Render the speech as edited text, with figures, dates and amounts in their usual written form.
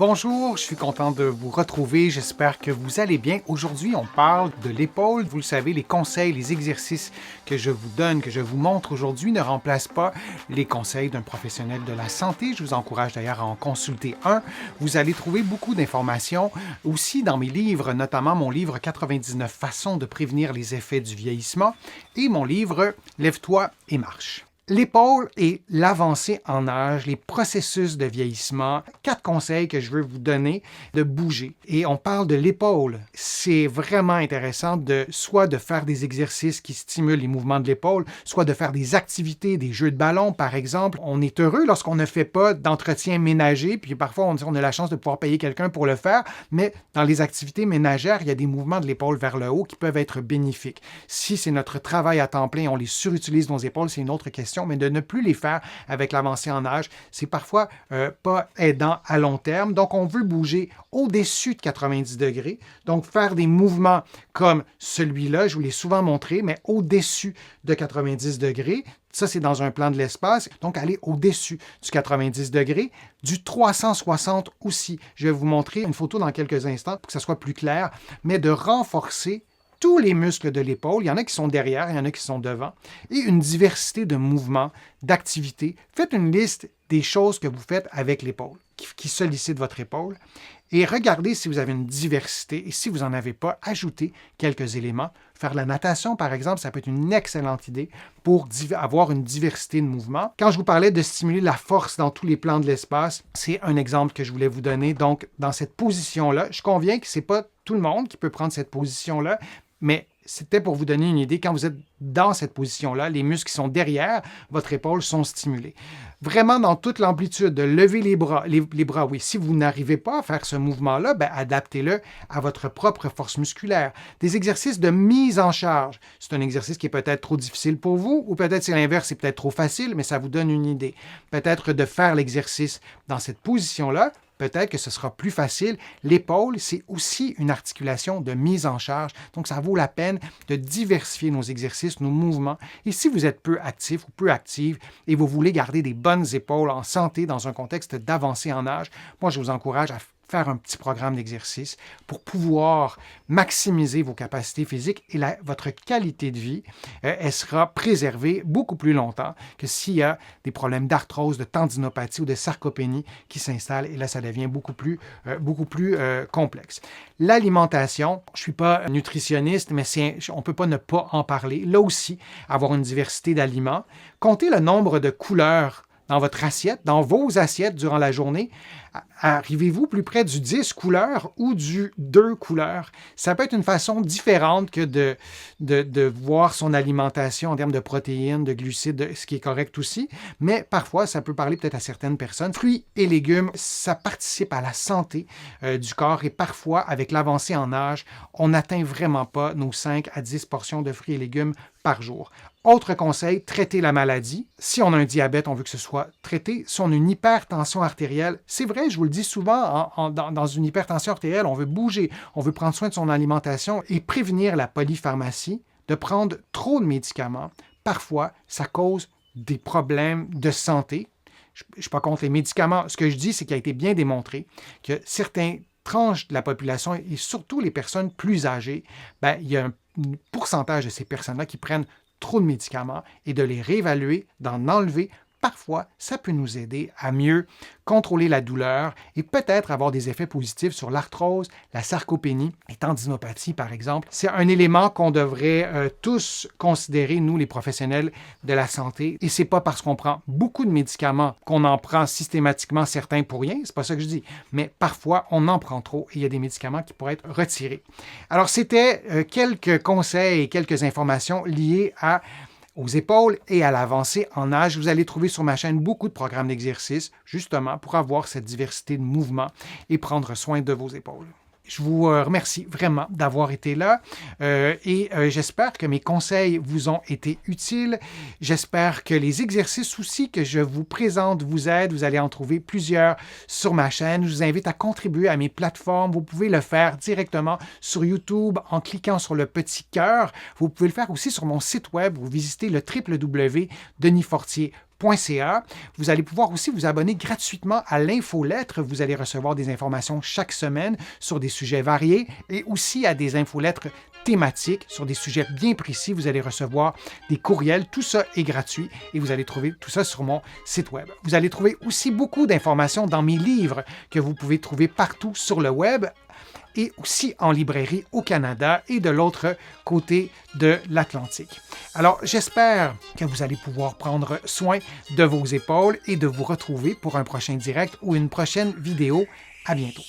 Bonjour, je suis content de vous retrouver. J'espère que vous allez bien. Aujourd'hui, on parle de l'épaule. Vous le savez, les conseils, les exercices que je vous donne, que je vous montre aujourd'hui ne remplacent pas les conseils d'un professionnel de la santé. Je vous encourage d'ailleurs à en consulter un. Vous allez trouver beaucoup d'informations aussi dans mes livres, notamment mon livre 99 façons de prévenir les effets du vieillissement et mon livre Lève-toi et marche. L'épaule et l'avancée en âge, les processus de vieillissement, 4 conseils que je veux vous donner de bouger. Et on parle de l'épaule. C'est vraiment intéressant soit de faire des exercices qui stimulent les mouvements de l'épaule, soit de faire des activités, des jeux de ballon par exemple. On est heureux lorsqu'on ne fait pas d'entretien ménager, puis parfois on a la chance de pouvoir payer quelqu'un pour le faire, mais dans les activités ménagères, il y a des mouvements de l'épaule vers le haut qui peuvent être bénéfiques. Si c'est notre travail à temps plein, on les surutilise nos épaules, c'est une autre question, mais de ne plus les faire avec l'avancée en âge, c'est parfois pas aidant à long terme. Donc, on veut bouger au-dessus de 90 degrés. Donc, faire des mouvements comme celui-là, je vous l'ai souvent montré, mais au-dessus de 90 degrés. Ça, c'est dans un plan de l'espace. Donc, aller au-dessus du 90 degrés, du 360 aussi. Je vais vous montrer une photo dans quelques instants pour que ça soit plus clair, mais de renforcer tous les muscles de l'épaule, il y en a qui sont derrière, il y en a qui sont devant, et une diversité de mouvements, d'activités. Faites une liste des choses que vous faites avec l'épaule, qui sollicitent votre épaule, et regardez si vous avez une diversité, et si vous n'en avez pas, ajoutez quelques éléments. Faire de la natation, par exemple, ça peut être une excellente idée pour avoir une diversité de mouvements. Quand je vous parlais de stimuler la force dans tous les plans de l'espace, c'est un exemple que je voulais vous donner. Donc, dans cette position-là, je conviens que ce n'est pas tout le monde qui peut prendre cette position-là, mais c'était pour vous donner une idée. Quand vous êtes dans cette position-là, les muscles qui sont derrière votre épaule sont stimulés. Vraiment dans toute l'amplitude, de lever les bras. Les bras, oui. Si vous n'arrivez pas à faire ce mouvement-là, adaptez-le à votre propre force musculaire. Des exercices de mise en charge. C'est un exercice qui est peut-être trop difficile pour vous, ou peut-être c'est l'inverse, c'est peut-être trop facile, mais ça vous donne une idée. Peut-être de faire l'exercice dans cette position-là, peut-être que ce sera plus facile. L'épaule, c'est aussi une articulation de mise en charge. Donc, ça vaut la peine de diversifier nos exercices, nos mouvements. Et si vous êtes peu actif ou peu active et vous voulez garder des bonnes épaules en santé dans un contexte d'avancée en âge, moi, je vous encourage à faire un petit programme d'exercice pour pouvoir maximiser vos capacités physiques et votre qualité de vie, elle sera préservée beaucoup plus longtemps que s'il y a des problèmes d'arthrose, de tendinopathie ou de sarcopénie qui s'installent et là, ça devient beaucoup plus complexe. L'alimentation, je ne suis pas nutritionniste, mais on ne peut pas ne pas en parler. Là aussi, avoir une diversité d'aliments. Comptez le nombre de couleurs dans votre assiette, dans vos assiettes durant la journée. Arrivez-vous plus près du 10 couleurs ou du 2 couleurs? Ça peut être une façon différente que de voir son alimentation en termes de protéines, de glucides, ce qui est correct aussi, mais parfois, ça peut parler peut-être à certaines personnes. Fruits et légumes, ça participe à la santé du corps et parfois, avec l'avancée en âge, on n'atteint vraiment pas nos 5 à 10 portions de fruits et légumes par jour. Autre conseil, traiter la maladie. Si on a un diabète, on veut que ce soit traité. Si on a une hypertension artérielle, c'est vrai, je vous le dis souvent, dans une hypertension artérielle, on veut bouger, on veut prendre soin de son alimentation et prévenir la polypharmacie, de prendre trop de médicaments. Parfois, ça cause des problèmes de santé. Je ne suis pas contre les médicaments. Ce que je dis, c'est qu'il a été bien démontré que certaines tranches de la population, et surtout les personnes plus âgées, il y a un pourcentage de ces personnes-là qui prennent trop de médicaments et de les réévaluer, d'en enlever. Parfois, ça peut nous aider à mieux contrôler la douleur et peut-être avoir des effets positifs sur l'arthrose, la sarcopénie et tendinopathie, par exemple. C'est un élément qu'on devrait tous considérer, nous, les professionnels de la santé. Et c'est pas parce qu'on prend beaucoup de médicaments qu'on en prend systématiquement certains pour rien, c'est pas ça que je dis. Mais parfois, on en prend trop et il y a des médicaments qui pourraient être retirés. Alors, c'était quelques conseils et quelques informations liées aux épaules et à l'avancée en âge. Vous allez trouver sur ma chaîne beaucoup de programmes d'exercice, justement, pour avoir cette diversité de mouvements et prendre soin de vos épaules. Je vous remercie vraiment d'avoir été là et j'espère que mes conseils vous ont été utiles. J'espère que les exercices aussi que je vous présente vous aident. Vous allez en trouver plusieurs sur ma chaîne. Je vous invite à contribuer à mes plateformes. Vous pouvez le faire directement sur YouTube en cliquant sur le petit cœur. Vous pouvez le faire aussi sur mon site web. Vous visitez le www.denisfortier.com. .ca. Vous allez pouvoir aussi vous abonner gratuitement à l'infolettre. Vous allez recevoir des informations chaque semaine sur des sujets variés et aussi à des infolettres thématiques sur des sujets bien précis. Vous allez recevoir des courriels. Tout ça est gratuit et vous allez trouver tout ça sur mon site web. Vous allez trouver aussi beaucoup d'informations dans mes livres que vous pouvez trouver partout sur le web et aussi en librairie au Canada et de l'autre côté de l'Atlantique. Alors, j'espère que vous allez pouvoir prendre soin de vos épaules et de vous retrouver pour un prochain direct ou une prochaine vidéo. À bientôt.